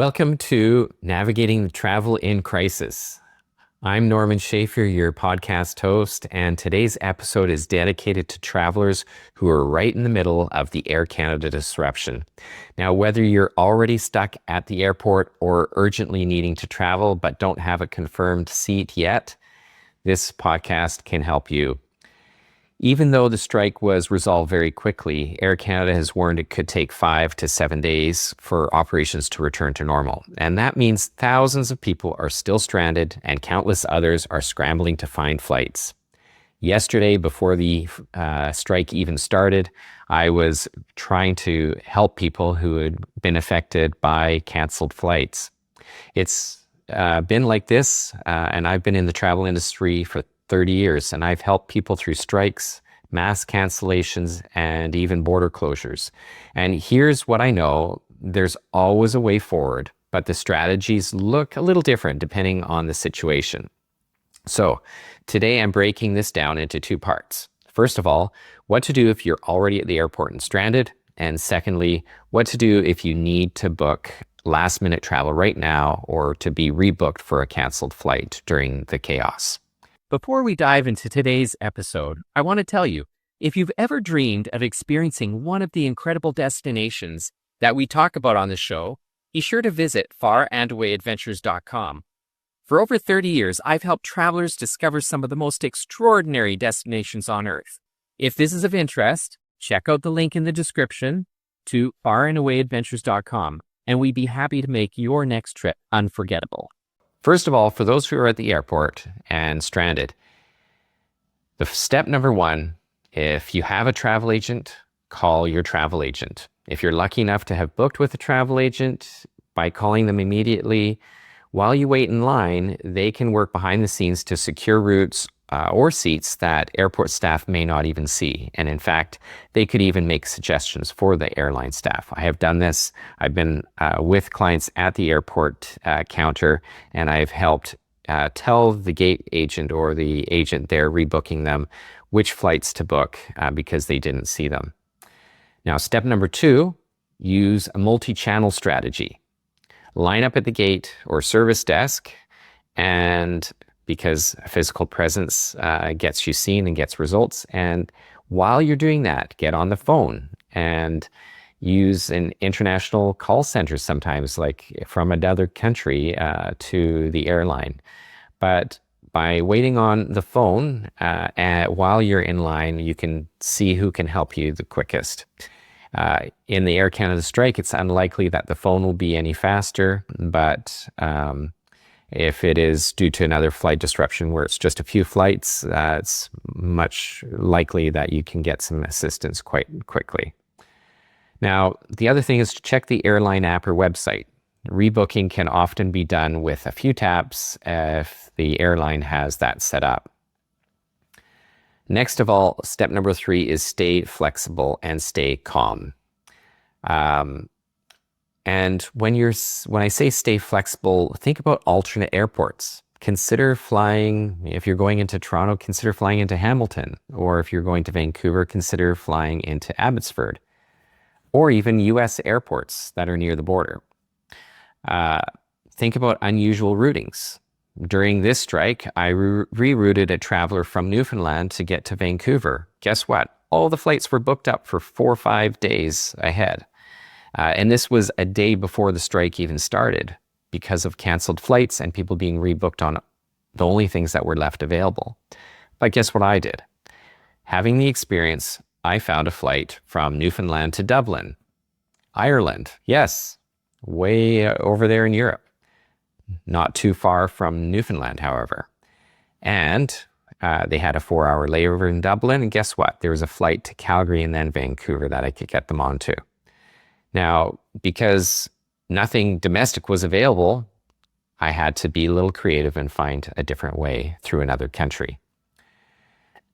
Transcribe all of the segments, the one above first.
Welcome to Navigating the Travel in Crisis. I'm Norman Schafer, your podcast host, and today's episode is dedicated to travelers who are right in the middle of the Air Canada disruption. Now, whether you're already stuck at the airport or urgently needing to travel but don't have a confirmed seat yet, this podcast can help you. Even though the strike was resolved very quickly, Air Canada has warned it could take 5 to 7 days for operations to return to normal. And that means thousands of people are still stranded and countless others are scrambling to find flights. Yesterday, before the strike even started, I was trying to help people who had been affected by canceled flights. It's been like this, and I've been in the travel industry for 30 years, and I've helped people through strikes, mass cancellations, and even border closures. And here's what I know: there's always a way forward, but the strategies look a little different depending on the situation. So today I'm breaking this down into two parts. First of all, what to do if you're already at the airport and stranded. And secondly, what to do if you need to book last minute travel right now or to be rebooked for a canceled flight during the chaos. Before we dive into today's episode, I want to tell you, if you've ever dreamed of experiencing one of the incredible destinations that we talk about on the show, be sure to visit farandawayadventures.com. For over 30 years, I've helped travelers discover some of the most extraordinary destinations on Earth. If this is of interest, check out the link in the description to farandawayadventures.com, and we'd be happy to make your next trip unforgettable. First of all, for those who are at the airport and stranded, the step number one, if you have a travel agent, call your travel agent. If you're lucky enough to have booked with a travel agent, by calling them immediately, while you wait in line, they can work behind the scenes to secure routes or seats that airport staff may not even see. And in fact, they could even make suggestions for the airline staff. I have done this. I've been with clients at the airport counter, and I've helped tell the gate agent or the agent there rebooking them which flights to book because they didn't see them. Now, step number two, use a multi-channel strategy. Line up at the gate or service desk, and because a physical presence gets you seen and gets results. And while you're doing that, get on the phone and use an international call center sometimes, like from another country, to the airline. But by waiting on the phone while you're in line, you can see who can help you the quickest. In the Air Canada strike, it's unlikely that the phone will be any faster, but if it is due to another flight disruption where it's just a few flights, it's much likely that you can get some assistance quite quickly. Now, the other thing is to check the airline app or website. Rebooking can often be done with a few taps if the airline has that set up. Next of all, step number three is stay flexible and stay calm. And when I say stay flexible, think about alternate airports. Consider flying, if you're going into Toronto, consider flying into Hamilton. Or if you're going to Vancouver, consider flying into Abbotsford. Or even US airports that are near the border. Think about unusual routings. During this strike, I rerouted a traveler from Newfoundland to get to Vancouver. Guess what? All the flights were booked up for 4 or 5 days ahead. And this was a day before the strike even started because of canceled flights and people being rebooked on the only things that were left available. But guess what I did? Having the experience, I found a flight from Newfoundland to Dublin, Ireland. Yes, way over there in Europe. Not too far from Newfoundland, however. And they had a 4-hour layover in Dublin. And guess what? There was a flight to Calgary and then Vancouver that I could get them onto. Now, because nothing domestic was available, I had to be a little creative and find a different way through another country.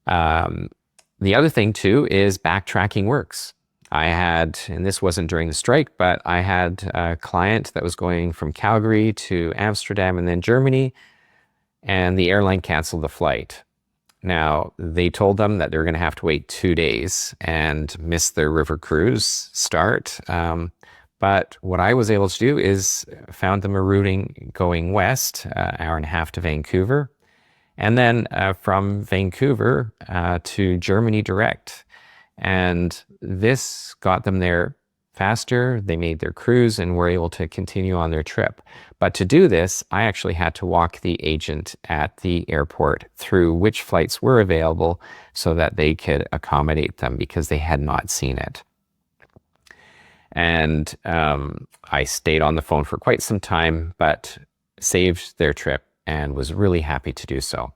The other thing too is backtracking works. I had, and this wasn't during the strike, but I had a client that was going from Calgary to Amsterdam and then Germany, and the airline canceled the flight. Now, they told them that they were going to have to wait 2 days and miss their river cruise start. But what I was able to do is found them a routing going west, hour and a half to Vancouver, and then from Vancouver to Germany direct. And this got them there faster. They made their cruise and were able to continue on their trip. But to do this, I actually had to walk the agent at the airport through which flights were available so that they could accommodate them because they had not seen it. And I stayed on the phone for quite some time, but saved their trip and was really happy to do so.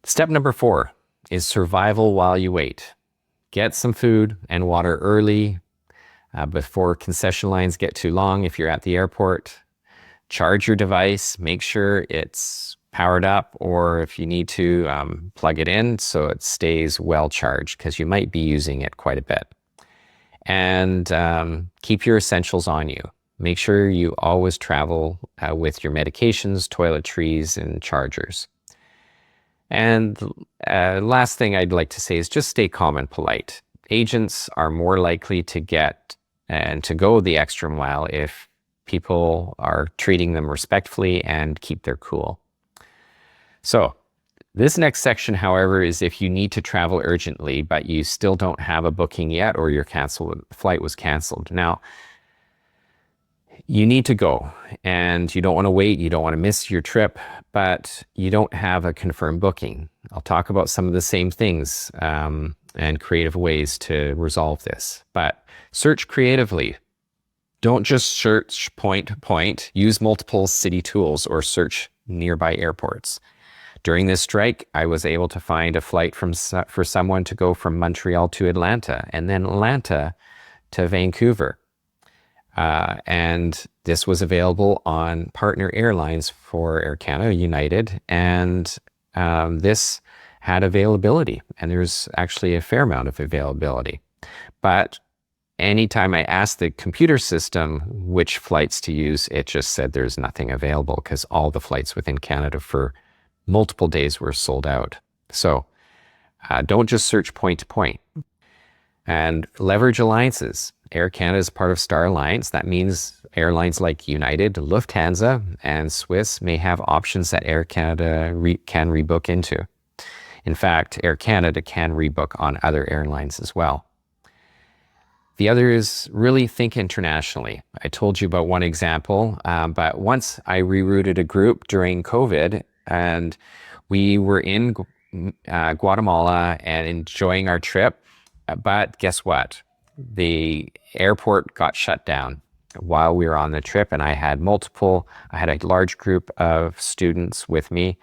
Step number 4 is survival while you wait. Get some food and water early before concession lines get too long if you're at the airport. Charge your device, make sure it's powered up, or if you need to, plug it in so it stays well charged because you might be using it quite a bit. And keep your essentials on you. Make sure you always travel with your medications, toiletries, and chargers. And last thing I'd like to say is just stay calm and polite. Agents are more likely to get and to go the extra mile if people are treating them respectfully and keep their cool. So this next section, however, is if you need to travel urgently, but you still don't have a booking yet or your flight was canceled. Now, you need to go and you don't want to wait. You don't want to miss your trip, but you don't have a confirmed booking. I'll talk about some of the same things and creative ways to resolve this, but search creatively. Don't just search point to point. Use multiple city tools or search nearby airports. During this strike, I was able to find a flight for someone to go from Montreal to Atlanta and then Atlanta to Vancouver. And this was available on partner airlines for Air Canada, United, and this had availability, and there's actually a fair amount of availability. But anytime I asked the computer system which flights to use, it just said there's nothing available because all the flights within Canada for multiple days were sold out. So don't just search point to point. And leverage alliances. Air Canada is part of Star Alliance. That means airlines like United, Lufthansa, and Swiss may have options that Air Canada can rebook into. In fact, Air Canada can rebook on other airlines as well. The other is really think internationally. I told you about one example, but once I rerouted a group during COVID and we were in Guatemala and enjoying our trip, but guess what? The airport got shut down while we were on the trip, and I had a large group of students with me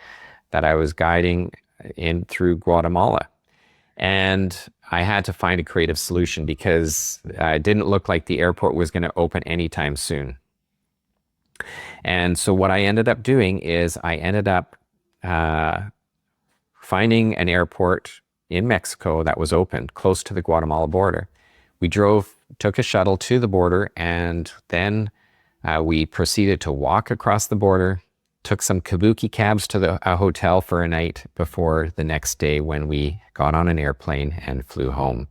that I was guiding in through Guatemala. And I had to find a creative solution because it didn't look like the airport was going to open anytime soon. And so what I ended up doing is I ended up finding an airport in Mexico that was open close to the Guatemala border. We took a shuttle to the border, and then we proceeded to walk across the border, took some kabuki cabs to a hotel for a night before the next day when we got on an airplane and flew home.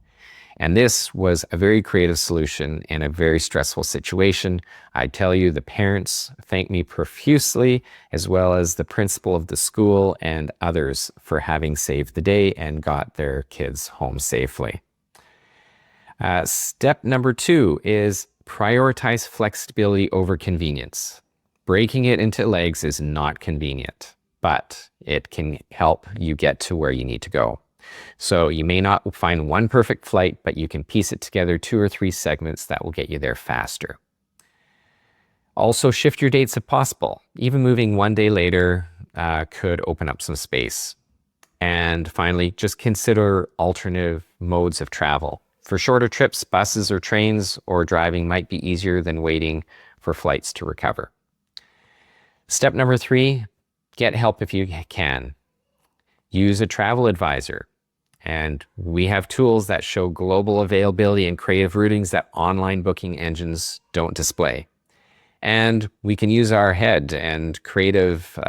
And this was a very creative solution in a very stressful situation. I tell you, the parents thanked me profusely, as well as the principal of the school and others for having saved the day and got their kids home safely. Step number 2 is prioritize flexibility over convenience. Breaking it into legs is not convenient, but it can help you get to where you need to go. So you may not find one perfect flight, but you can piece it together 2 or 3 segments that will get you there faster. Also, shift your dates if possible. Even moving one day later could open up some space. And finally, just consider alternative modes of travel. For shorter trips, buses or trains or driving might be easier than waiting for flights to recover. Step number 3, get help if you can. Use a travel advisor. And we have tools that show global availability and creative routings that online booking engines don't display. And we can use our head and creative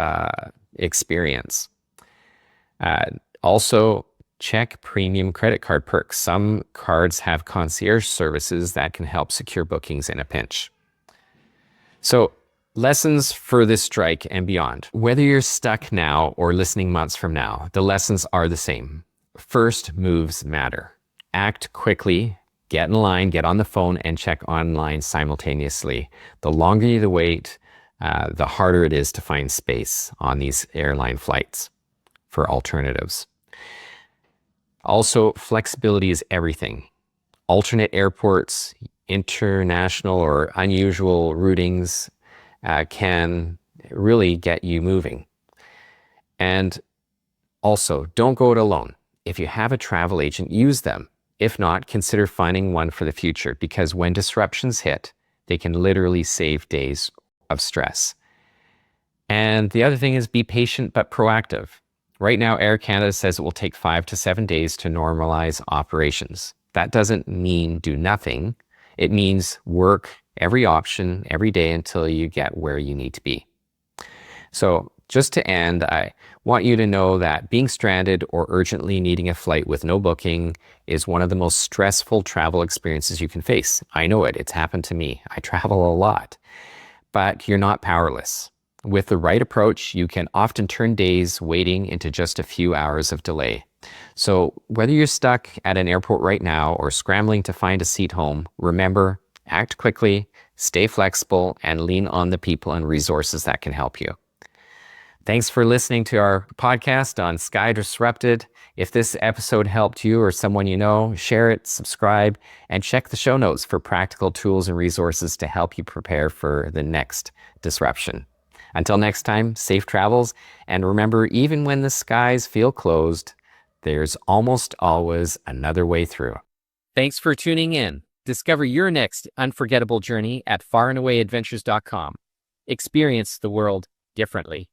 experience. Also, check premium credit card perks. Some cards have concierge services that can help secure bookings in a pinch. So, lessons for this strike and beyond. Whether you're stuck now or listening months from now, the lessons are the same. First, moves matter. Act quickly, get in line, get on the phone, and check online simultaneously. The longer you wait, the harder it is to find space on these airline flights for alternatives. Also, flexibility is everything. Alternate airports, international or unusual routings can really get you moving. And also, don't go it alone. If you have a travel agent, use them. If not, consider finding one for the future, because when disruptions hit, they can literally save days of stress. And the other thing is, be patient but proactive. Right now, Air Canada says it will take 5 to 7 days to normalize operations. That doesn't mean do nothing. It means work every option every day until you get where you need to be. So just to end, I want you to know that being stranded or urgently needing a flight with no booking is one of the most stressful travel experiences you can face. I know it. It's happened to me. I travel a lot. But you're not powerless. With the right approach, you can often turn days waiting into just a few hours of delay. So whether you're stuck at an airport right now or scrambling to find a seat home, remember, act quickly, stay flexible, and lean on the people and resources that can help you. Thanks for listening to our podcast on Sky Disrupted. If this episode helped you or someone you know, share it, subscribe, and check the show notes for practical tools and resources to help you prepare for the next disruption. Until next time, safe travels, and remember, even when the skies feel closed, there's almost always another way through. Thanks for tuning in. Discover your next unforgettable journey at farandawaядventures.com. Experience the world differently.